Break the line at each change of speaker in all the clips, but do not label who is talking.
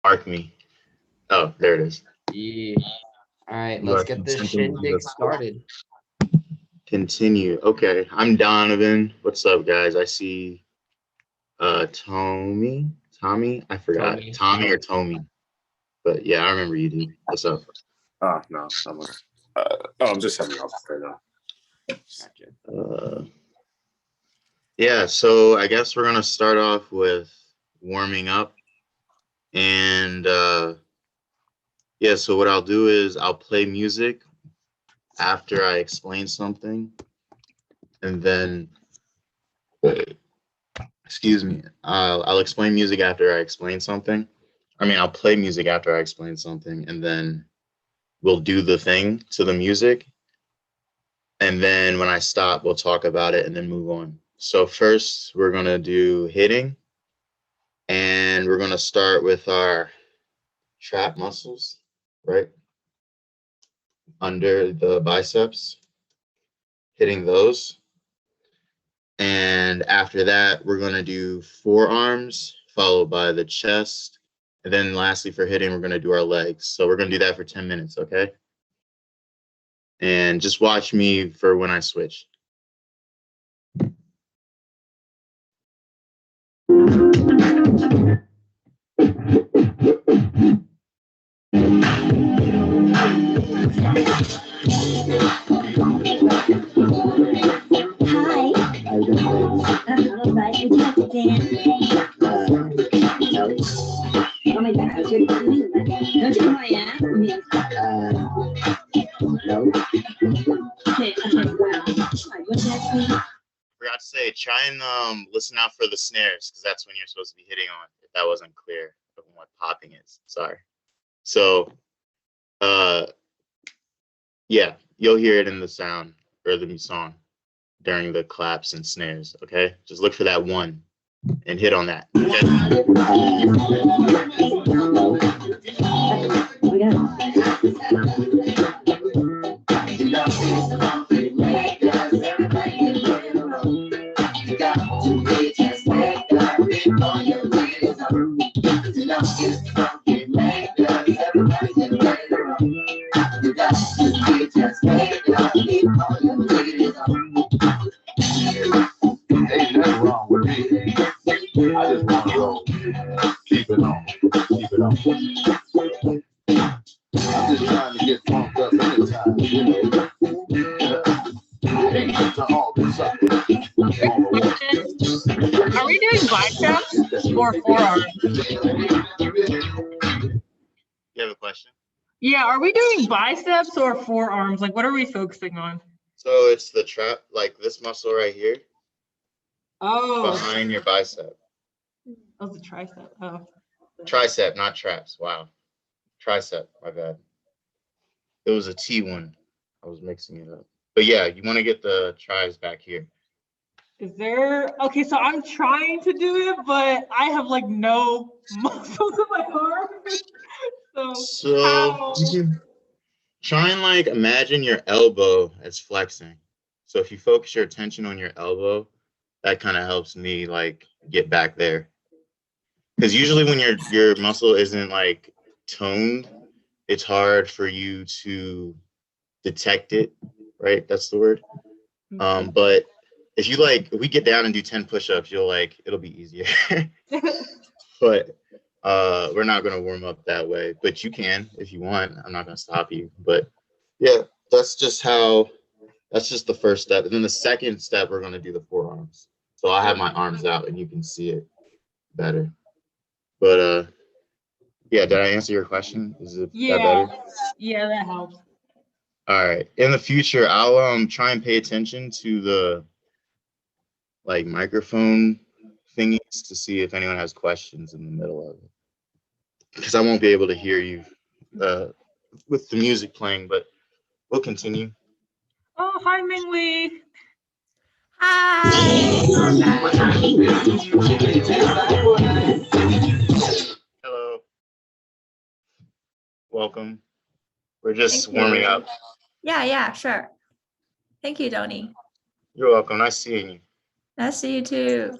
Mark me. Oh, there it is.
Yeah. All right,
You
let's
are
get this
consenting to
shindig
the
started.
continue. Okay, I'm Donovan. What's up, guys? I see Tommy? I forgot.
Tommy.
Tommy or Tommy. But yeah, I remember you, dude. What's up?
No, I'm okay. I'm just having off right now.
Gotcha.
Uh, yeah, so I guess we're gonna start off with warming up. And yeah, so what I'll do is I'll play music after I explain something, and then excuse me, I'll explain music after I explain something. I mean, I'll play music after I explain something, and then we'll do the thing to the music, and then when I stop, we'll talk about it and then move on. So first, we're gonna do hitting, and we're gonna start with our trap muscles, right under the biceps, hitting those. And after that, we're going to do forearms, followed by the chest. And then lastly, for hitting, we're going to do our legs. So we're going to do that for 10 minutes, okay? And just watch me for when I switch. Forgot to say, try and listen out for the snares, because that's when you're supposed to be hitting on. If that wasn't clear of what popping is, sorry. So, uh, yeah, you'll hear it in the sound or the song during the claps and snares. Okay, just look for that one and hit on that.
Ain't nothing wrong with me. I just want to roll. Keep it on. Keep it on. I'm just trying to get pumped up anytime, you know. Ain't to all this up.
Are we doing biceps or forearms?
You have a question?
Yeah, are we doing biceps or forearms? Like, what are we focusing on?
So it's the trap, like this muscle right here,
Oh,
behind your bicep.
oh, the tricep. Oh,
Tricep, not traps. Wow. Tricep, my bad. It was a T one. I was mixing it up. But yeah, you want to get the tries back here.
is there? Okay, so I'm trying to do it, but I have like no muscles in my arm.
So
how?
you can try and like imagine your elbow as flexing. So if you focus your attention on your elbow, that kind of helps me like get back there. Because usually when your muscle isn't like toned, it's hard for you to detect it, right? That's the word. But if you like, if we get down and do 10 push-ups, you'll like, it'll be easier. But we're not gonna warm up that way. But you can if you want. I'm not gonna stop you. But yeah, that's just the first step. And then the second step, we're gonna do the forearms. So I have my arms out and you can see it better. But yeah, did I answer your question? Is it that better?
Yeah, that helps.
All right. In the future, I'll try and pay attention to the like microphone thingies to see if anyone has questions in the middle of it. Because I won't be able to hear you with the music playing, but we'll continue.
Oh, hi, Mingli.
Hi.
Hello. Welcome. We're just
Thank you.
warming up.
Yeah, sure. Thank you, Donnie.
You're welcome. Nice seeing you.
Nice to see you too.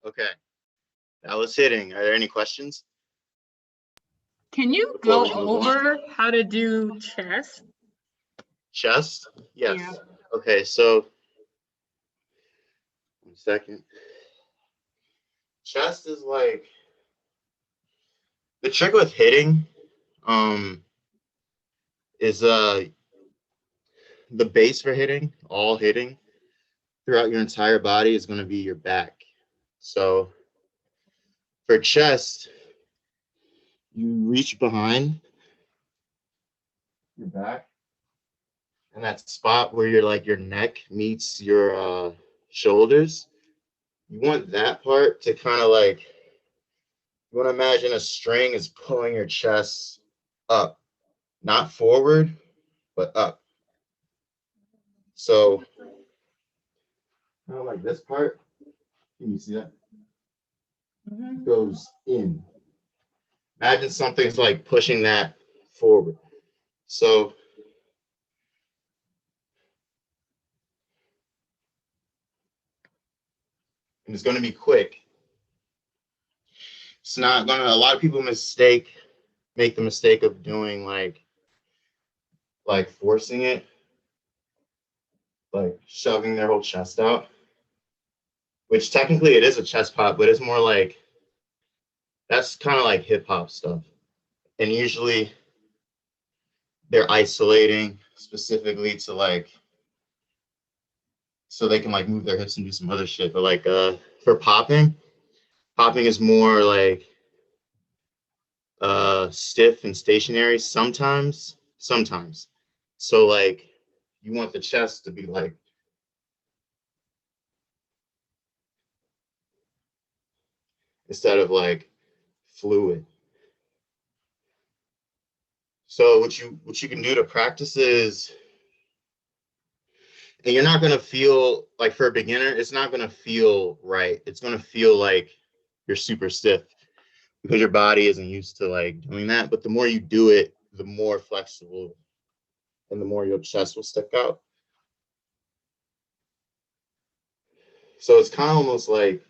Okay, that was hitting. Are there any questions?
Can you go over how to do chest?
Chest? Yes.
Yeah.
Okay, so 1 second. Chest is like the trick with hitting is the base for hitting, all hitting throughout your entire body is going to be your back. So for chest, you reach behind your back, and that spot where your neck meets your shoulders, you want that part to kind of like, you want to imagine a string is pulling your chest up, not forward, but up. So kind of like this part, can you see that? Goes in. Imagine something's like pushing that forward. So and it's going to be quick. It's not going to, a lot of people make the mistake of doing like forcing it, like shoving their whole chest out, which technically it is a chest pop, but it's more like, that's kind of like hip hop stuff. And usually they're isolating specifically to like, so they can like move their hips and do some other shit. But like for popping is more like stiff and stationary sometimes. So like you want the chest to be like instead of like fluid. So what you can do to practice is, and you're not gonna feel like, for a beginner, it's not gonna feel right. It's gonna feel like you're super stiff because your body isn't used to like doing that. But the more you do it, the more flexible and the more your chest will stick out. So it's kind of almost like,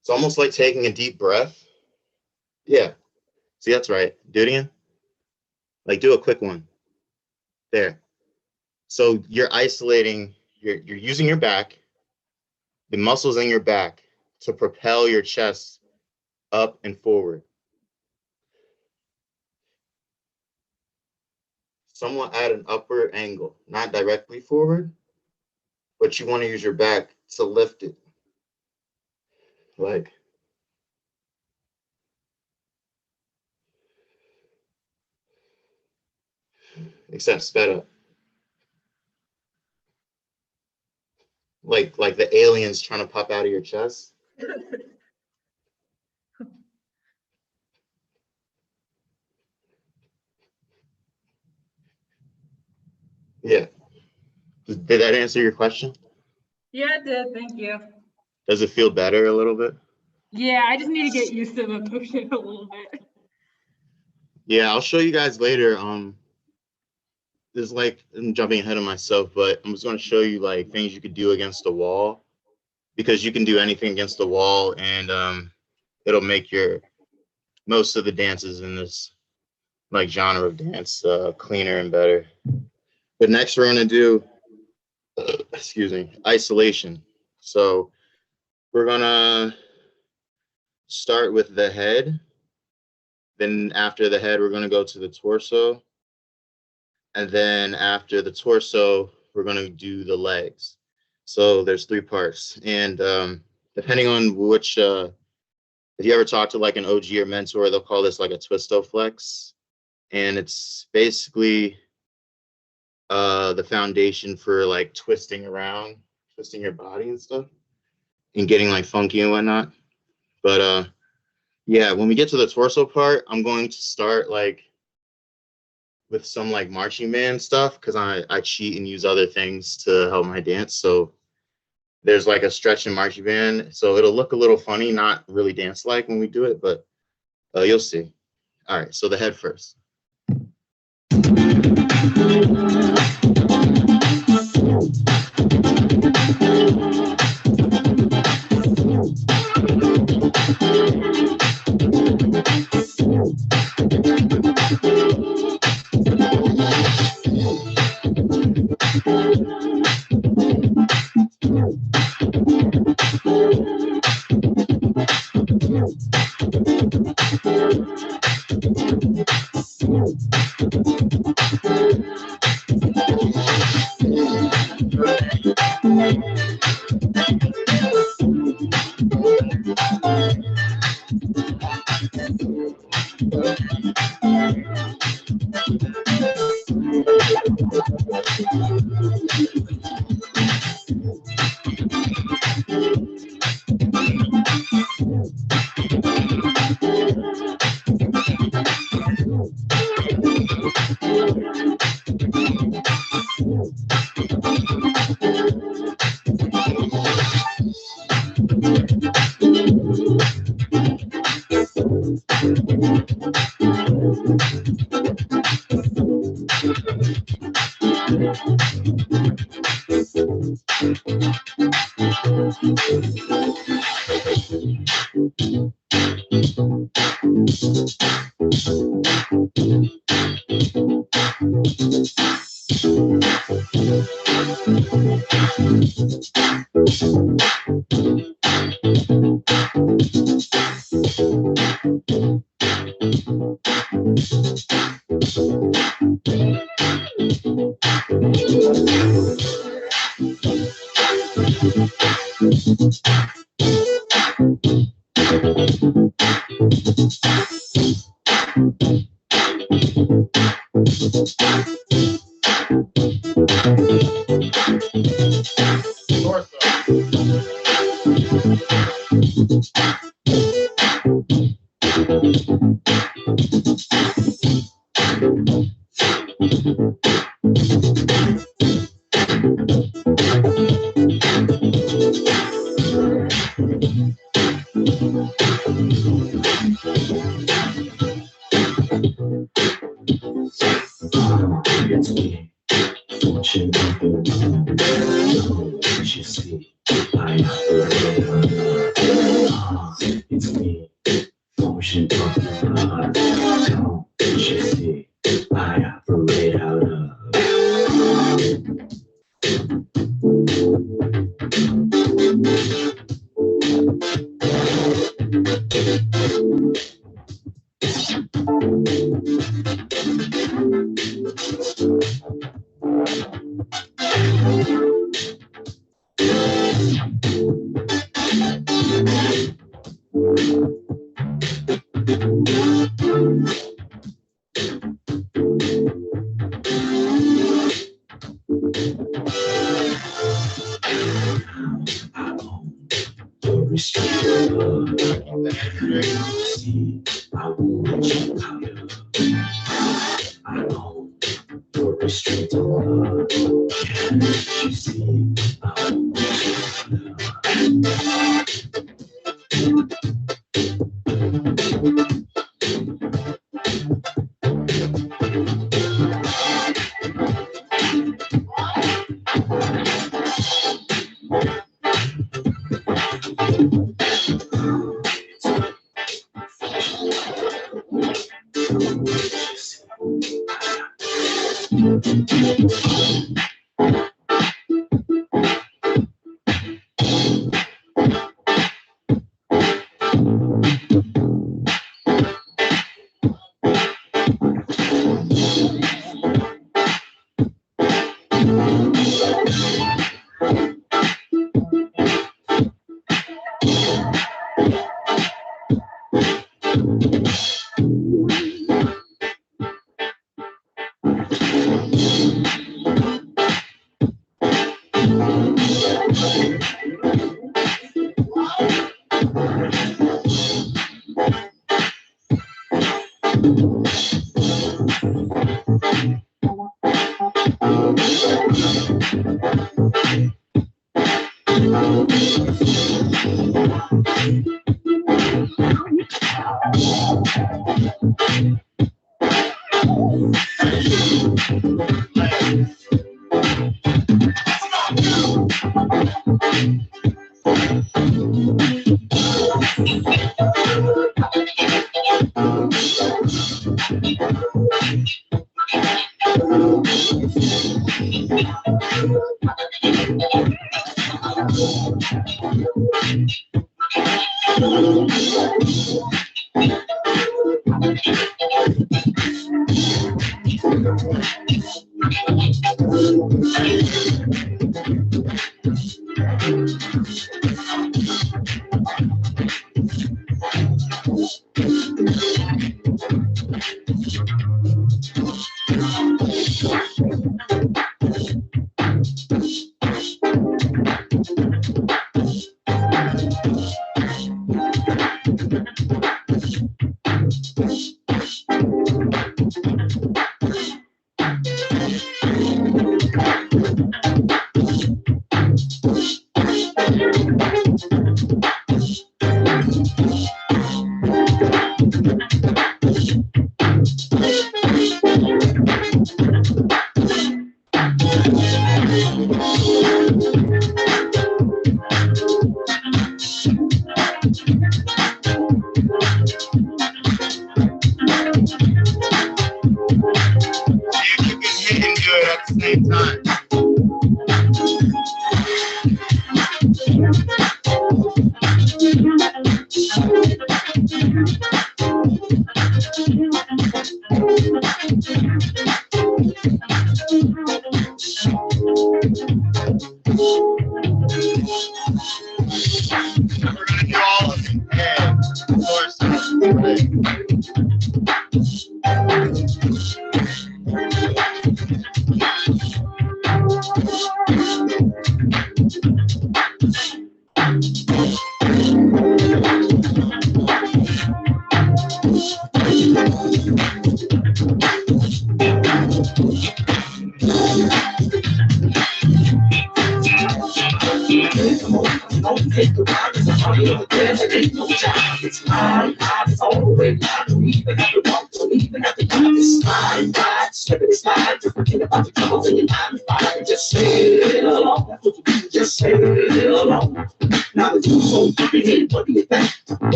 it's almost like taking a deep breath. Yeah. See, that's right. Do it again. Like do a quick one. There. So you're isolating, you're using your back, the muscles in your back to propel your chest up and forward. Somewhat at an upward angle, not directly forward, but you want to use your back to lift it. Like, except sped up. Like the aliens trying to pop out of your chest. Yeah. Did that answer your question?
Yeah, it did. Thank you.
Does it feel better a little bit?
Yeah, I just need to get used to the motion a little bit.
Yeah, I'll show you guys later. There's like, I'm jumping ahead of myself, but I'm just going to show you like things you could do against the wall, because you can do anything against the wall, and it'll make your most of the dances in this like genre of dance cleaner and better. But next we're gonna do, excuse me, isolation. So we're gonna start with the head. Then after the head, we're gonna go to the torso. And then after the torso, we're gonna do the legs. So there's 3 parts. And depending on which, if you ever talk to like an OG or mentor, they'll call this like a twisto flex. And it's basically the foundation for like twisting around, twisting your body and stuff, and getting like funky and whatnot. But yeah, when we get to the torso part, I'm going to start like with some like marching band stuff because I cheat and use other things to help my dance. So there's like a stretch and marching band. So it'll look a little funny, not really dance like when we do it, but you'll see. All right, so the head first.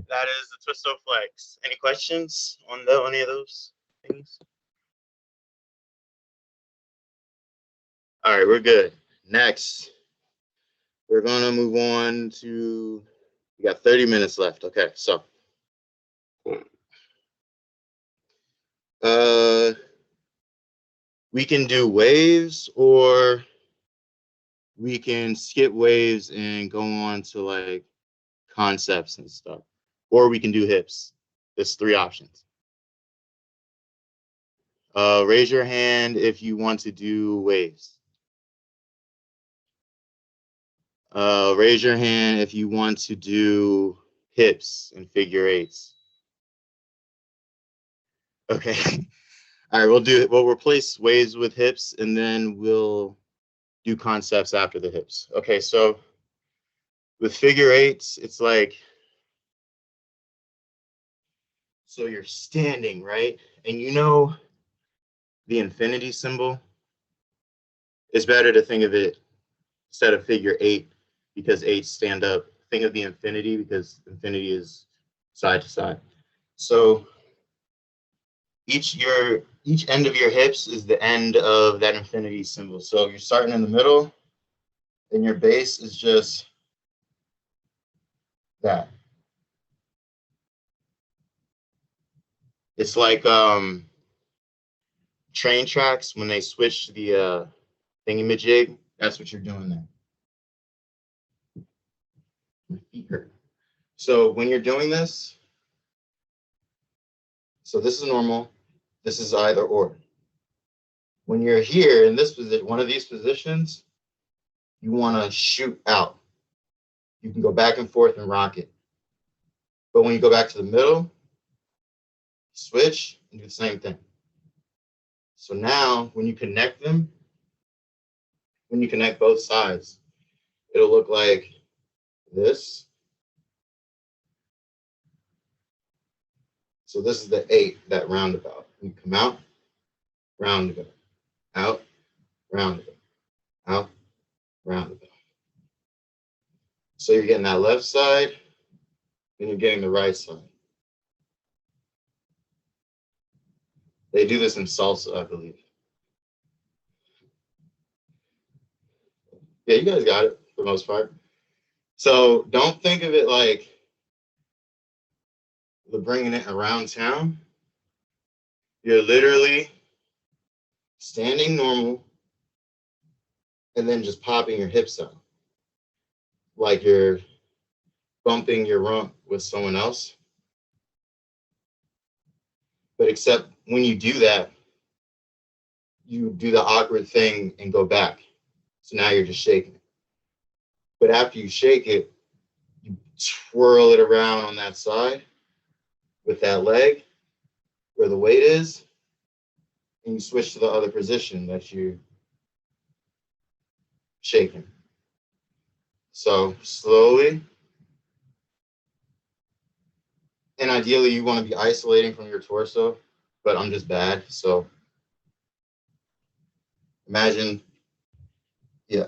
That is the Twisto Flex. Any questions on any of those things? All right, we're good. Next, we're gonna move on to. We got 30 minutes left. Okay, so. We can do waves, or we can skip waves and go on to like concepts and stuff. Or we can do hips. There's 3 options. Raise your hand if you want to do waves. Raise your hand if you want to do hips and figure 8s. Okay. All right, we'll replace waves with hips, and then we'll do concepts after the hips. Okay, so with figure 8s, it's like, so you're standing, right? And you know the infinity symbol? It's better to think of it instead of figure 8 because 8s stand up. Think of the infinity because infinity is side to side. So each end of your hips is the end of that infinity symbol. So you're starting in the middle, and your base is just that. It's like train tracks when they switch the thingamajig. That's what you're doing there. My feet hurt. So when you're doing this, so this is normal. This is either or. When you're here in this position, one of these positions, you want to shoot out. You can go back and forth and rock it. But when you go back to the middle, switch and do the same thing. So now when you connect them, when you connect both sides, it'll look like this. So this is the 8, that roundabout. You come out, roundabout, out, roundabout, out, roundabout. So you're getting that left side, and you're getting the right side. They do this in salsa, I believe. Yeah, you guys got it for the most part. So don't think of it like the bringing it around town. You're literally standing normal and then just popping your hips out like you're bumping your rump with someone else. But except when you do that, you do the awkward thing and go back. So now you're just shaking it. But after you shake it, you twirl it around on that side with that leg where the weight is, and you switch to the other position that you're shaking. So slowly, and ideally you want to be isolating from your torso, but I'm just bad. So imagine, yeah.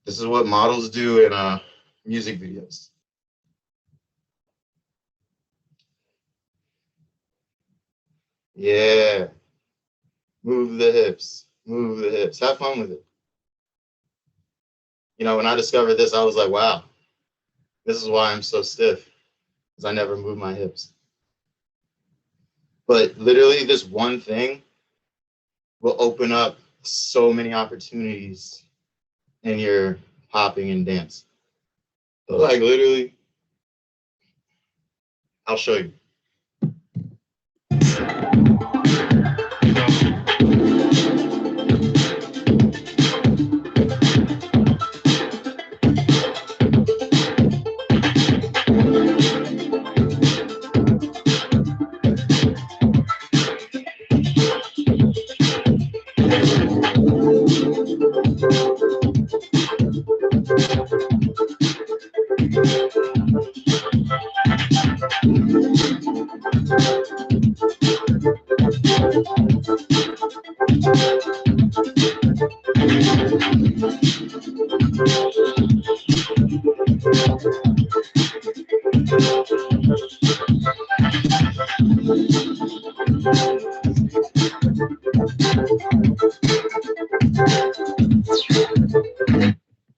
This is what models do in music videos. Yeah. Move the hips. Move the hips. Have fun with it. You know, when I discovered this, I was like, wow, this is why I'm so stiff, because I never move my hips. But literally, this one thing will open up so many opportunities in your popping and dance. Like literally, I'll show you.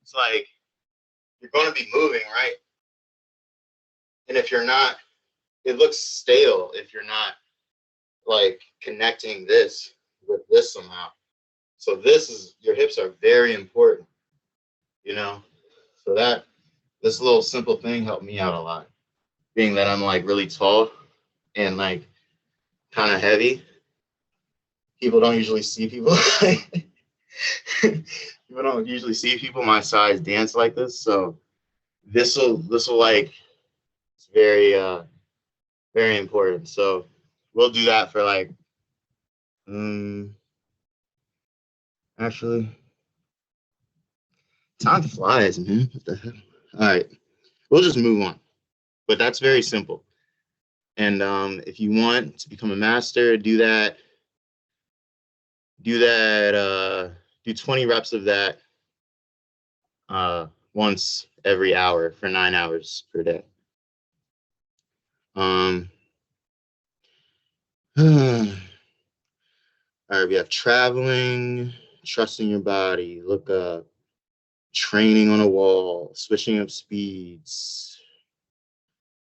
It's like you're going to be moving, right? And if you're not, it looks stale if you're not like connecting this with this somehow. So this is, your hips are very important. you know. So this little simple thing helped me out a lot. Being that I'm like really tall and like kind of heavy, people don't usually see people people don't usually see people my size dance like this. So this will like it's very important. So we'll do that for like actually time flies, man. What the hell? All right, we'll just move on. But that's very simple. And if you want to become a master, do that. Do 20 reps of that once every hour for 9 hours per day. All right, we have traveling, trusting your body, look up, training on a wall, switching up speeds,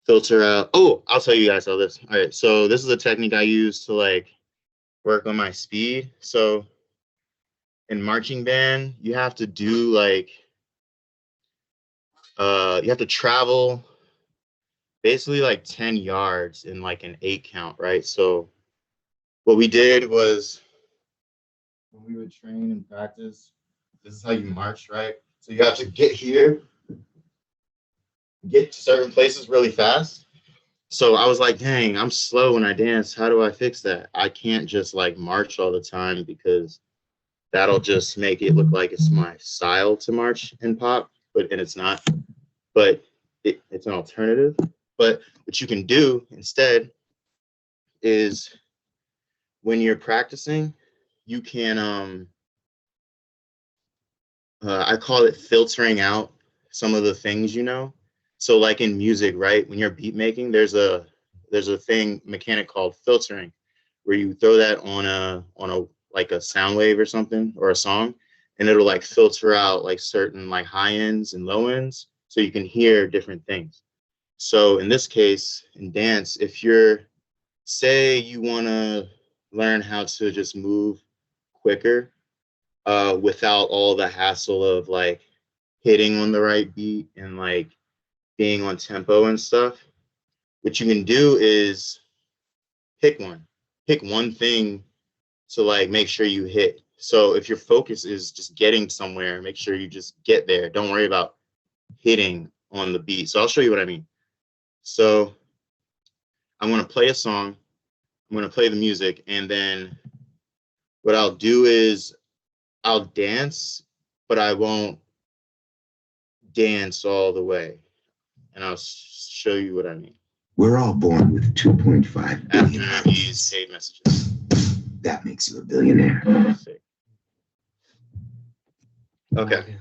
filter out. Oh, I'll tell you guys all this. All right, so this is a technique I use to like work on my speed. So in marching band, you have to do like, you have to travel basically like 10 yards in like an 8 count, right? So what we did was when we would train and practice, this is how you march, right? So you have to get here, get to certain places really fast. So I was like, dang, I'm slow when I dance. How do I fix that? I can't just like march all the time because that'll just make it look like it's my style to march and pop, and it's not. But it's an alternative. But what you can do instead is when you're practicing, you can I call it filtering out some of the things, you know. So like in music, right? When you're beat making, there's a mechanic called filtering, where you throw that on a like a sound wave or something or a song, and it'll like filter out like certain like high ends and low ends, so you can hear different things. So in this case, in dance, if you're say you want to learn how to just move quicker without all the hassle of like hitting on the right beat and like being on tempo and stuff, what you can do is pick one thing to like make sure you hit. So if your focus is just getting somewhere, make sure you just get there. Don't worry about hitting on the beat. So I'll show you what I mean. So I'm going to play a song. I'm going to play the music, and then what I'll do is I'll dance, but I won't dance all the way. And I'll show you what I mean.
We're all born with 2.5 billion
after these save messages.
That makes you a billionaire.
Okay.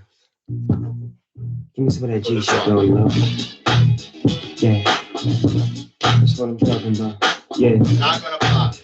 Give me some of that G shit though, you know? Yeah. That's what I'm talking about. Yeah.
Not gonna pop.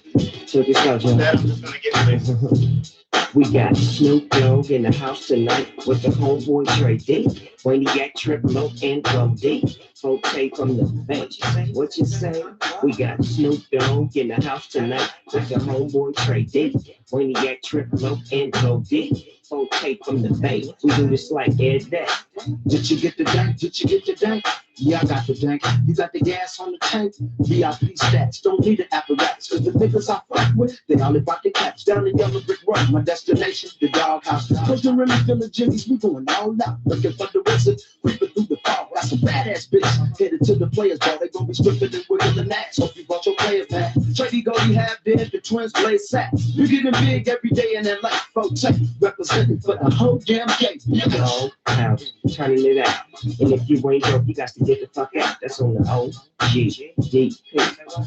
Check this out, y'all.
Instead, I'm just gonna get this.
We got Snoop Dogg in the house tonight with the homeboy Trey D. Waniac, Triple and Go D. Folk tape from the bank. What you say? We got Snoop Dogg in the house tonight with the homeboy Trey D. Waniac, Triple and Go D. Folk tape from the bank. We do this like Ed that.
Did you get the dank? Did you get the dank? Yeah, I got the dank. You got the gas on the tank? VIP stats, don't need an apparatus. Cause the niggas I fuck with, they all about the caps. Down the yellow brick road, my destination, the doghouse. Cause the Remy, the Jimmy's, we going all out. Looking for the wizard, creeping through the fog. That's a badass bitch. Headed to the players ball, they gon' be stripping and wiggling ass. Hope you brought your players back. Trady go, you have dead, the twins play sacks. You getting big every day in LA, folks. Representing for the whole damn game.
Yo, house, turning it out. And if you ain't dope, you got to get the fuck out. That's on the OGDP.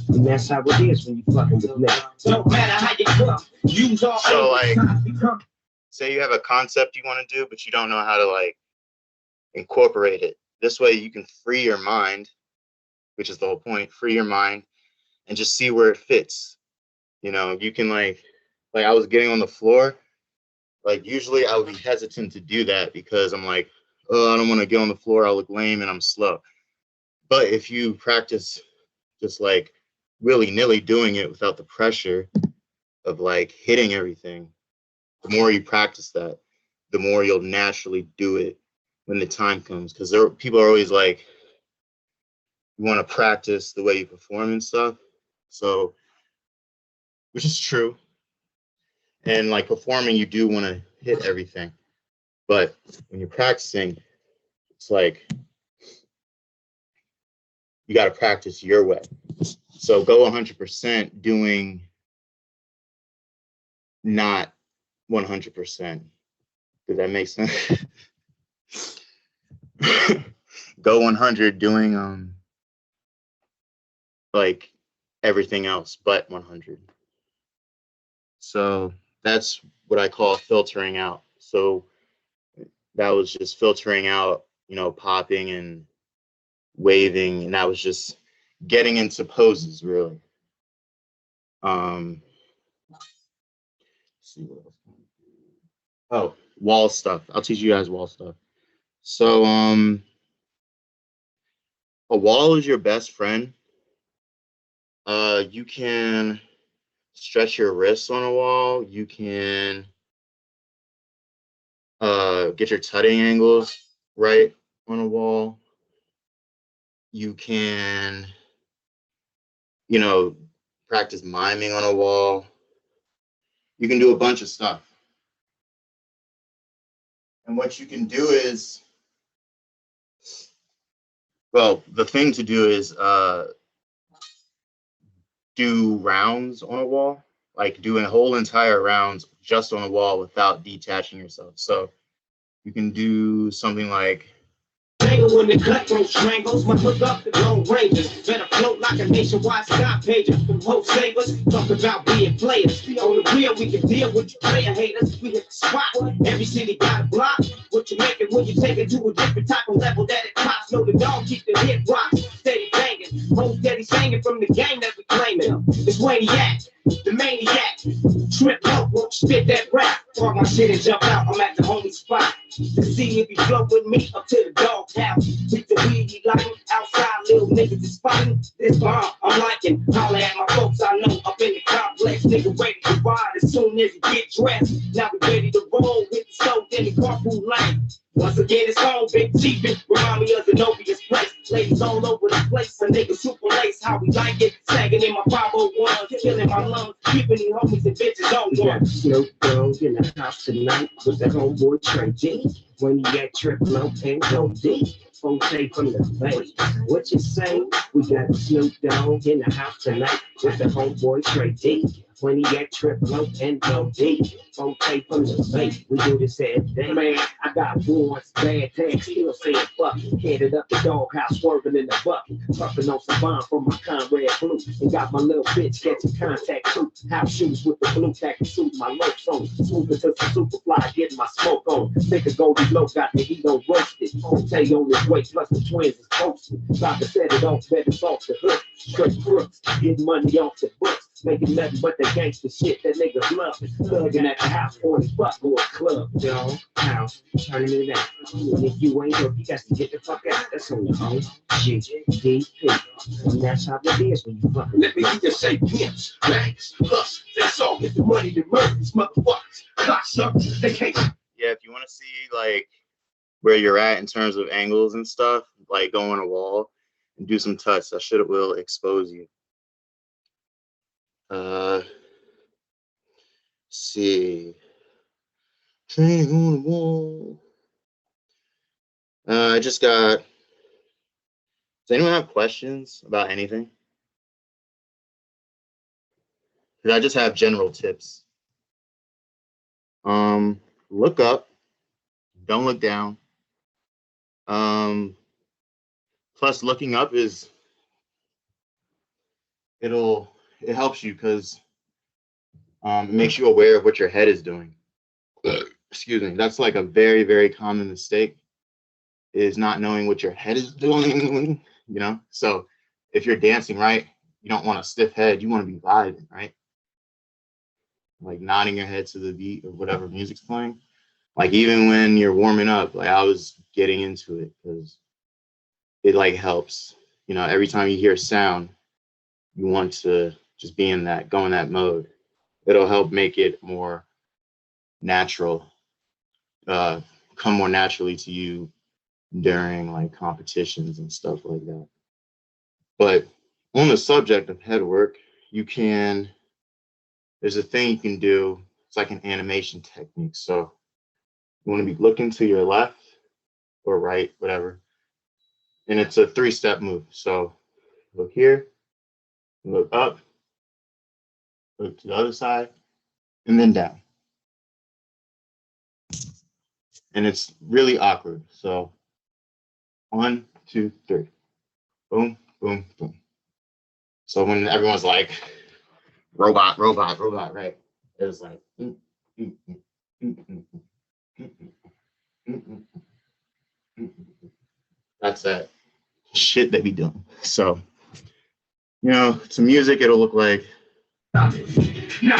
And that's how it is when you fucking with me.
Don't matter how you come, use all.
So like, say you have a concept you want to do, but you don't know how to like incorporate it. This way you can free your mind, which is the whole point, free your mind and just see where it fits. You know, you can like I was getting on the floor, like usually I would be hesitant to do that because I'm like, oh, I don't want to get on the floor, I'll look lame and I'm slow. But if you practice just like willy-nilly doing it without the pressure of like hitting everything, the more you practice that, the more you'll naturally do it when the time comes, because people are always like, you want to practice the way you perform and stuff. So, which is true. And like performing, you do want to hit everything. But when you're practicing, it's like you got to practice your way. So go 100% doing not 100%. Does that make sense? Go 100 doing like everything else but 100. So that's what I call filtering out. So that was just filtering out, you know, popping and waving, and that was just getting into poses really. Let's see what else. Oh, wall stuff. I'll teach you guys wall stuff. So a wall is your best friend. You can stretch your wrists on a wall. You can get your tutting angles right on a wall. You can, you know, practice miming on a wall. You can do a bunch of stuff. And what you can do is, well, the thing to do is do rounds on a wall, like doing whole entire rounds just on a wall without detaching yourself. So you can do something like,
Tangle when the cutthroat strangles, my hook up the Lone Rangers. Better float like a nationwide sky pager. From hope savers, talk about being players. On the real, we can deal with you player haters. We hit the spot. Every city got a block. What you make it when you take it to a different type of level that it pops. Know the dog keep the hit rocks. Steady banging. Whole steady singing from the game that we claiming. It's Waniac, the maniac. Trip low, won't spit that rap. Talk my shit and jump out. I'm at the homie spot. To see if you flow with me up to the dog house. Beat the weed, he like outside, little niggas is fighting. This bomb, I'm liking. Holla at my folks I know up in the complex. Nigga ready to ride as soon as he get dressed. Now we ready to roll with the soap in the carpool lane. Once again, it's on Big Chief. Remind me of Zenobia's place. Ladies all over the place. A nigga super lace. How we like it. Sagging in my 501. Killing my lungs. Keeping these homies and bitches on
We
one.
got Snoop Dogg in the house tonight with the homeboy Trey D. When he got triple O and go D. Fonte from the bay. What you say? We got Snoop Dogg in the house tonight with the homeboy Trey D. When he got triple O and go D. Fonte from the bay. We do this every day. Man, I got warrants, bad tags, still saying fuck. Headed up the doghouse, swerving in the bucket. Puffing on some bomb from my Conrad blue. And got my little bitch catching contact too. House shoes with the blue tacky suit, my lopes on. Swooping to some super fly, getting my smoke on. Nigga Goldie Low got the heat on roasted. Fonte on his way, plus the twins is posted. About to set it off, bet it's off the hook. Straight crooks, getting money off the books. Making nothing but the gangster shit that niggas love. Thugging at the house, 40 buck or a club. Yo, house, turning it out. And if you ain't up, you got to get the fuck out. That's on your own. GDP. And that's how it is when you fucking.
Let me hear you say pimps, banks, plus, that's all. Get the money to murder these motherfuckers. Cocksuckers, they can't.
yeah, if you want to see like where you're at in terms of angles and stuff, like go on a wall and do some touch. That shit will expose you. See. Training on the wall. I just got. Does anyone have questions about anything? 'Cause I just have general tips. Look up. Don't look down. Plus, looking up is it helps you because it makes you aware of what your head is doing. Excuse me. That's like a very, very common mistake, is not knowing what your head is doing, you know? So if you're dancing, right, you don't want a stiff head. You want to be vibing, right? Like nodding your head to the beat of whatever music's playing. Like even when you're warming up, like I was getting into it because it like helps. You know, every time you hear sound, you want to just be in that, go in that mode. It'll help make it more natural, come more naturally to you during like competitions and stuff like that. But on the subject of head work, there's a thing you can do. It's like an animation technique. So you want to be looking to your left or right, whatever. And it's a 3-step move. So look here, look up, look to the other side, and then down. And it's really awkward. So 1, 2, 3. Boom, boom, boom. So when everyone's like, robot, robot, robot, right? It was like, that's that shit they be doing. So, to music, it'll look like.
Now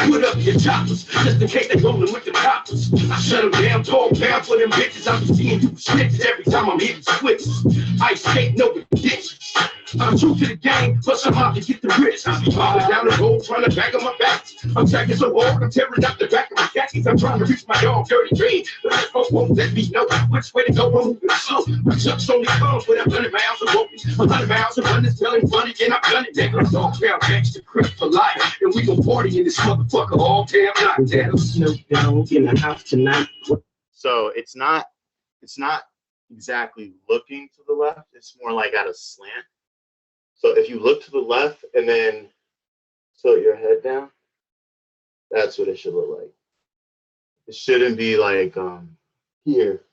put up your choppers, just in case they rolling with the coppers. I shut them down, talk down for them bitches. I'm seeing you snitches every time I'm hitting switches. Ice skate, no conditions. I'm true to the game, but somehow to get the risk. I be falling down the road, trying to bag on my back. I'm tracking so hard, I'm tearing out the back of my khakis. I'm trying to reach my dog, dirty green. But that folks won't let me know which way to go. I'm moving slow. My chucks only comes with 100 miles of walking. 100 miles of running, smelling funny, and I've done it. They're gonna talk down, gangsta crip for life. And we gon' party in this motherfucker all damn night. Damn.
Snoop Dogg in the house tonight.
So it's not exactly looking to the left. It's more like at a slant. So if you look to the left and then tilt your head down, that's what it should look like. It shouldn't be like here,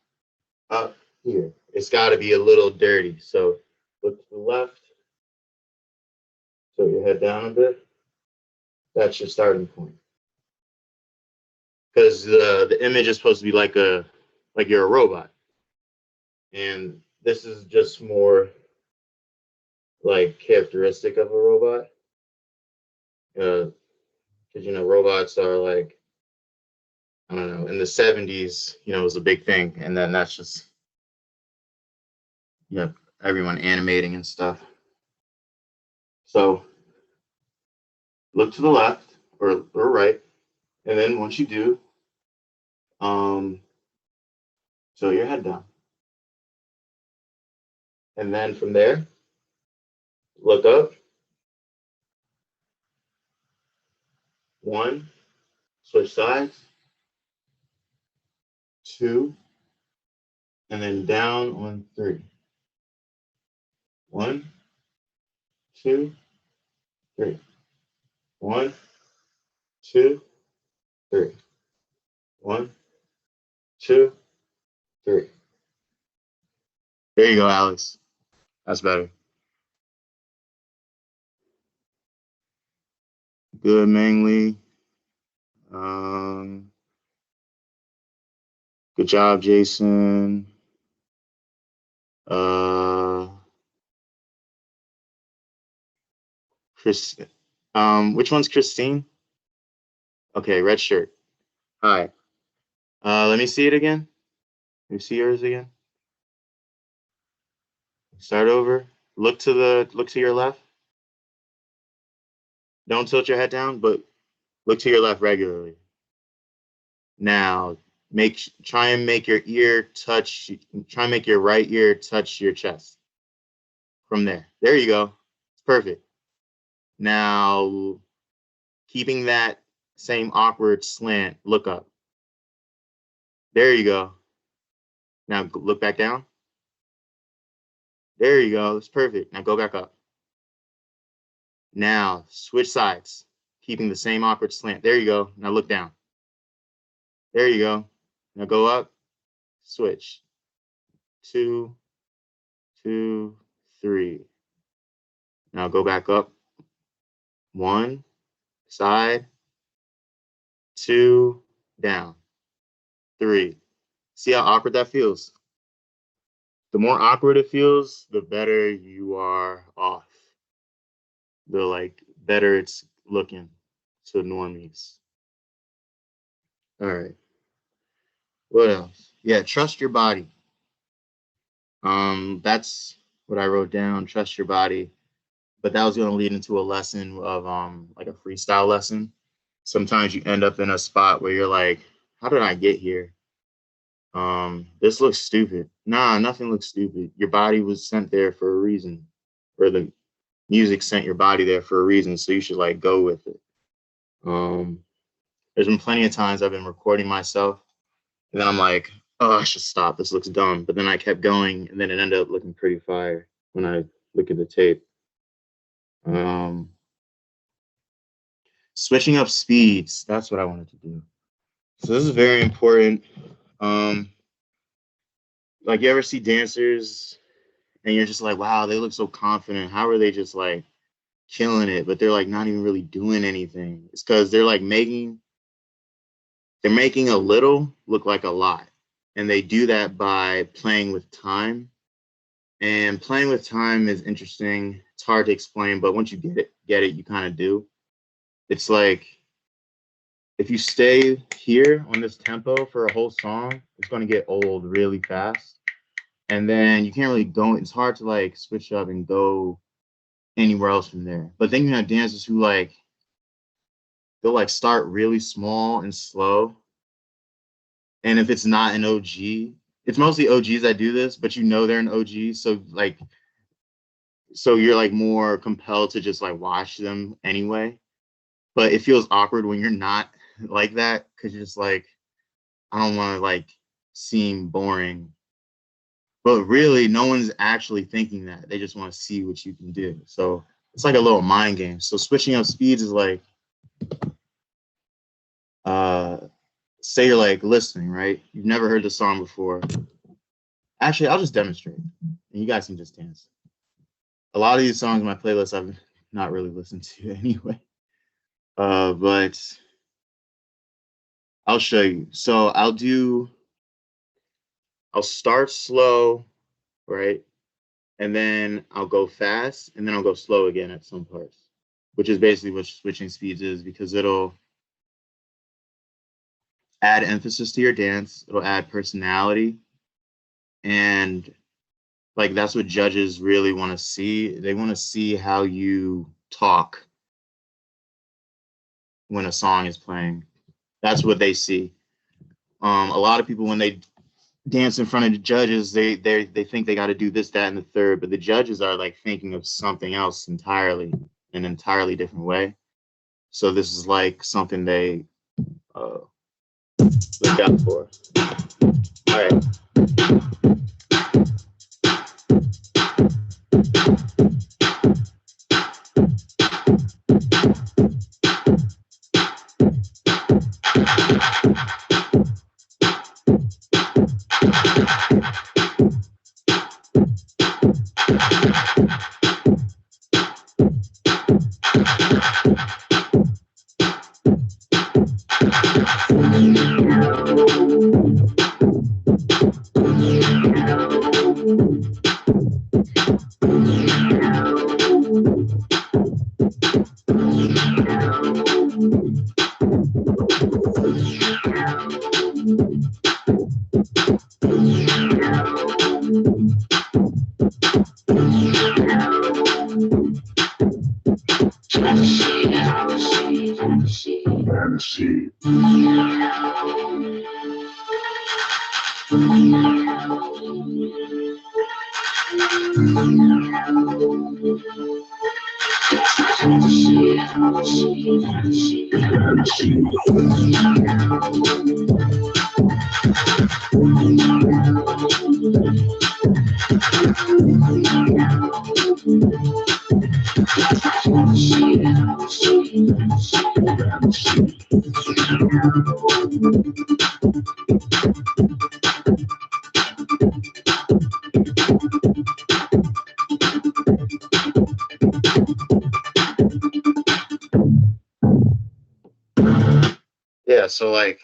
up here. It's got to be a little dirty. So look to the left, tilt your head down a bit. That's your starting point. Because the image is supposed to be like you're a robot. And this is just more like characteristic of a robot. Because robots are like, I don't know, in the 70s, it was a big thing. And then that's just, everyone animating and stuff. So look to the left or right. And then once you do, tilt your head down. And then from there, look up. 1, switch sides. 2, and then down on 3. 1, 2, 3. 1, 2, 3. 1, 2, 3. There you go, Alex. That's better. Good, Mangley. Good job, Jason. Chris. Which one's Christine? Okay, red shirt. Hi. Let me see it again. Let me see yours again. Start over. Look to your left. Don't tilt your head down, but look to your left regularly. Now, try and make your right ear touch your chest. From there. There you go. It's perfect. Now, keeping that same awkward slant, look up. There you go. Now look back down. There you go. It's perfect. Now go back up. Now switch sides, keeping the same awkward slant. There you go. Now look down. There you go. Now go up, switch. 2, 2, 3. Now go back up. 1, side. 2, down. 3. See how awkward that feels? The more awkward it feels, the better you are off. The better it's looking to normies. All right. What else? Yeah, trust your body. That's what I wrote down. Trust your body. But that was going to lead into a lesson of like a freestyle lesson. Sometimes you end up in a spot where you're like, how did I get here? This looks stupid. Nah, nothing looks stupid. Your body was sent there for a reason, or the music sent your body there for a reason, so you should like go with it. Um, there's been plenty of times I've been recording myself, and then I'm like, oh, I should stop. This looks dumb. But then I kept going, and then it ended up looking pretty fire when I look at the tape. Um, Switching up speeds. That's what I wanted to do. So this is very important. Um, like you ever see dancers and you're just like, wow, they look so confident. How are they just like killing it? But they're like not even really doing anything. It's because they're like they're making a little look like a lot. And they do that by playing with time. And playing with time is interesting. It's hard to explain, but once you get it, you kind of do. It's like if you stay here on this tempo for a whole song, it's going to get old really fast. And then you can't really go. It's hard to like switch up and go anywhere else from there. But then you have dancers who like they'll like start really small and slow. And if it's not an OG, it's mostly OGs that do this, but you know they're an OG. So you're like more compelled to just like watch them anyway. But it feels awkward when you're not like that because you're just like, I don't want to like seem boring. But really, no one's actually thinking that. They just want to see what you can do. So it's like a little mind game. So switching up speeds is like, uh, say you're like listening, right? You've never heard the song before. Actually, I'll just demonstrate, and you guys can just dance. A lot of these songs in my playlist I've not really listened to anyway. But I'll show you. So I'll start slow, right? And then I'll go fast, and then I'll go slow again at some parts, which is basically what switching speeds is because it'll add emphasis to your dance, it'll add personality, and like that's what judges really want to see. They want to see how you talk when a song is playing. That's what they see. A lot of people when they dance in front of the judges, they think they got to do this, that, and the third, but the judges are like thinking of something else entirely, an entirely different way. So this is like something they uh, look out for. All right.
Fantasy.
Yeah, so like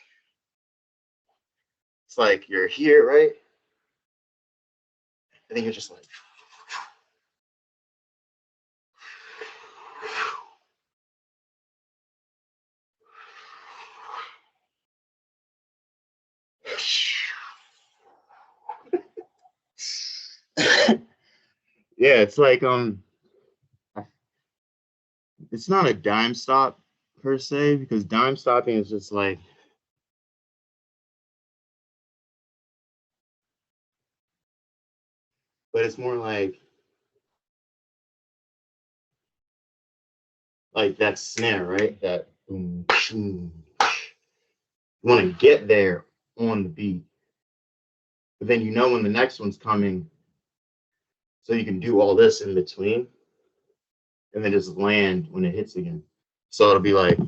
it's like you're here, right? I think you're just like yeah, it's like it's not a dime stop per se because dime stopping is just like but it's more like that snare, right? That boom, boom. You want to get there on the beat, but then you know when the next one's coming, so you can do all this in between, and then just land when it hits again. So it'll be like.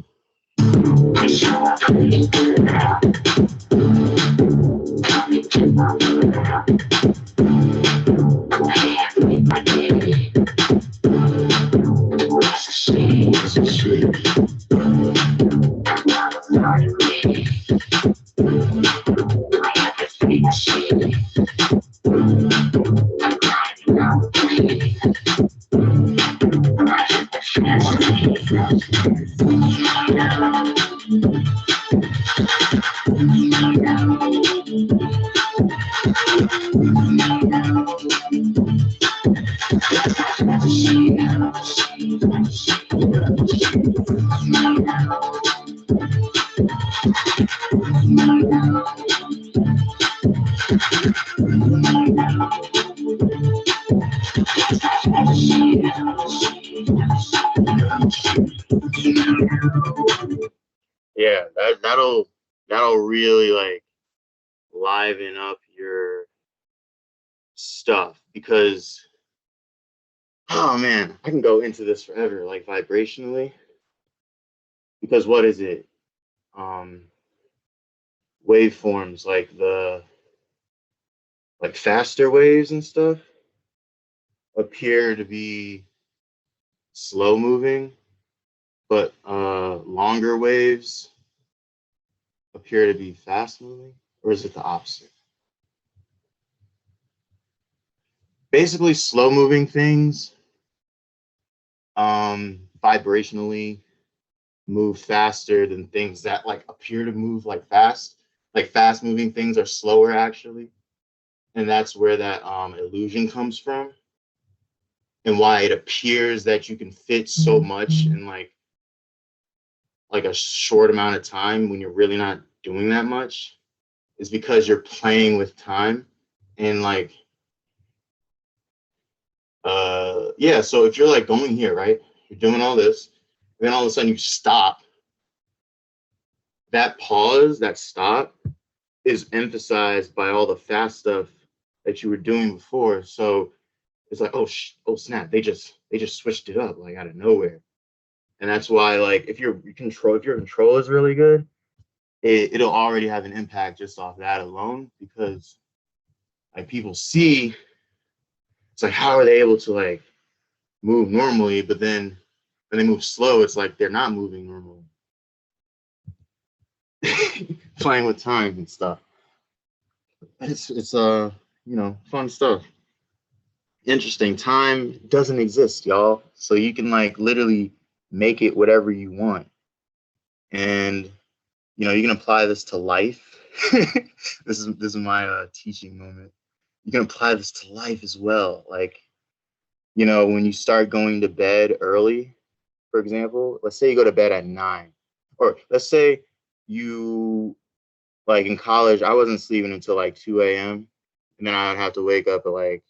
Yeah, that'll really like liven up your stuff because oh man, I can go into this forever, like vibrationally. Because what is it? Um Waveforms like the like faster waves and stuff appear to be slow moving, but longer waves appear to be fast moving, or is it the opposite? Basically, slow moving things vibrationally move faster than things that like appear to move like fast. Like fast moving things are slower actually, and that's where that illusion comes from, and why it appears that you can fit so much in like a short amount of time when you're really not doing that much is because you're playing with time and like yeah, so if you're like going here, right, you're doing all this, then all of a sudden you stop. That pause, that stop is emphasized by all the fast stuff that you were doing before. So it's like, oh snap, they just switched it up like out of nowhere. And that's why like if your control is really good, it'll already have an impact just off that alone, because like people see it's like how are they able to like move normally, but then when they move slow, it's like they're not moving normally. Playing with time and stuff. It's fun stuff. Interesting. Time doesn't exist, y'all. So you can like literally make it whatever you want. And you can apply this to life. This is my teaching moment. You can apply this to life as well. Like, when you start going to bed early, for example, let's say you go to bed at 9, or let's say you like in college, I wasn't sleeping until like 2 a.m. and then I would have to wake up at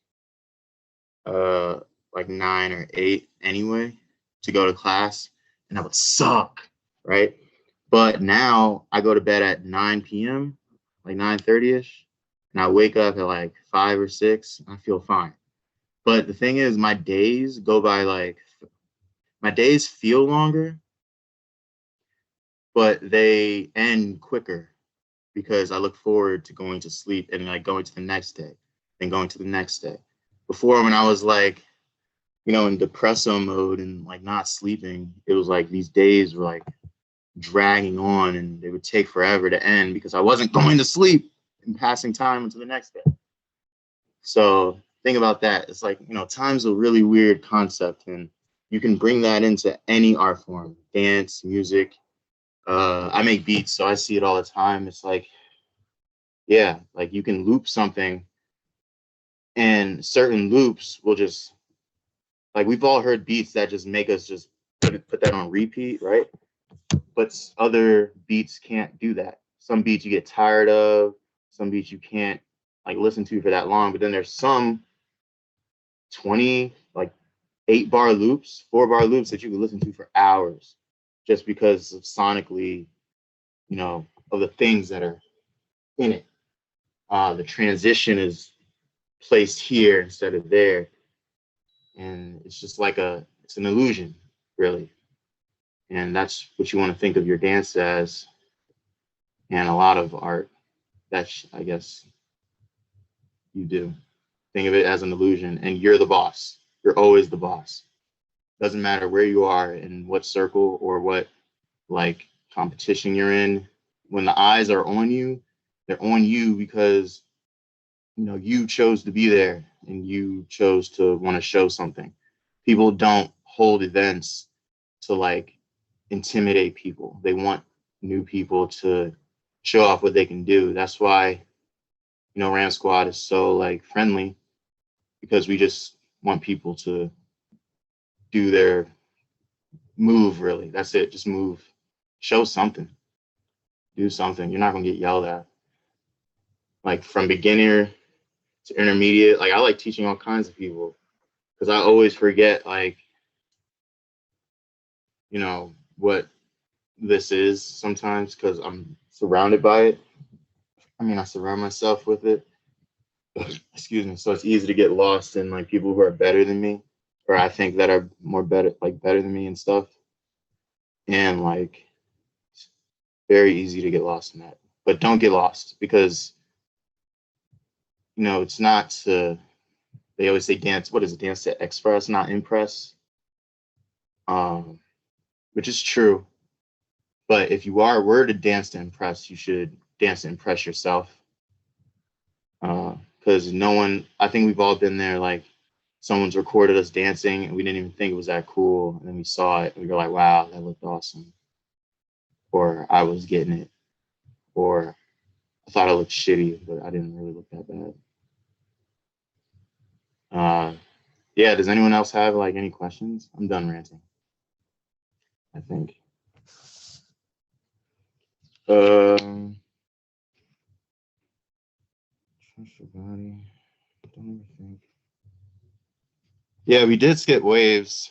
uh like 9 or 8 anyway to go to class, and that would suck, right? But now I go to bed at 9 p.m., like 9:30ish, and I wake up at like 5 or 6, and I feel fine. But the thing is, my days go by like my days feel longer, but they end quicker because I look forward to going to sleep and like going to the next day and going to the next day. Before, when I was like, in depresso mode and like not sleeping, it was like these days were like dragging on and they would take forever to end because I wasn't going to sleep and passing time into the next day. So think about that. It's like, time's a really weird concept, and you can bring that into any art form, dance, music. I make beats, so I see it all the time. It's like, yeah, like you can loop something and certain loops will just, like we've all heard beats that just make us just put that on repeat, right? But other beats can't do that. Some beats you get tired of, some beats you can't like listen to for that long, but then there's some 20, like 8-bar loops, 4-bar loops that you could listen to for hours just because of sonically, you know, of the things that are in it. The transition is placed here instead of there. And it's just like it's an illusion, really. And that's what you want to think of your dance as. And a lot of art, that's, I guess, you do. Think of it as an illusion, and you're the boss. You're always the boss. Doesn't matter where you are in what circle or what like competition you're in. When the eyes are on you, they're on you because you chose to be there and you chose to want to show something. People don't hold events to like intimidate people. They want new people to show off what they can do. That's why Ram Squad is so like friendly, because we just want people to do their move, really. That's it. Just move. Show something. Do something. You're not gonna get yelled at. Like from beginner to intermediate, like I like teaching all kinds of people because I always forget like, what this is sometimes because I'm surrounded by it. I mean, I surround myself with it. Excuse me. So it's easy to get lost in like people who are better than me, or I think that are better than me and stuff. And like, it's very easy to get lost in that. But don't get lost because, it's not to, they always say dance, what is it? Dance to express, not impress. Which is true. But if you were to dance to impress, you should dance to impress yourself. Because I think we've all been there, like someone's recorded us dancing and we didn't even think it was that cool. And then we saw it and we were like, wow, that looked awesome. Or I was getting it. Or I thought I looked shitty, but I didn't really look that bad. Yeah, does anyone else have like any questions? I'm done ranting, I think. Trust your body. Don't overthink. Yeah, we did skip waves,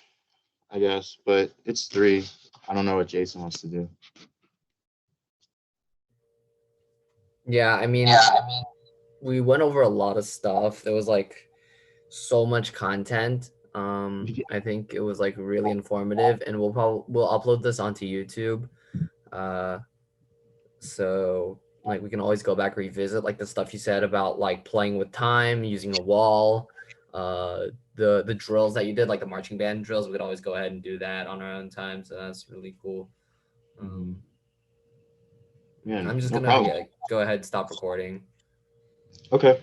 I guess, but it's 3. I don't know what Jason wants to do.
Yeah, I mean, we went over a lot of stuff. There was like so much content. I think it was like really informative, and we'll upload this onto YouTube. So like we can always go back revisit like the stuff you said about like playing with time, using a wall, the drills that you did, like the marching band drills. We could always go ahead and do that on our own time. So that's really cool.
Yeah,
I'm just
no
gonna
problem.
go ahead and stop recording.
Okay.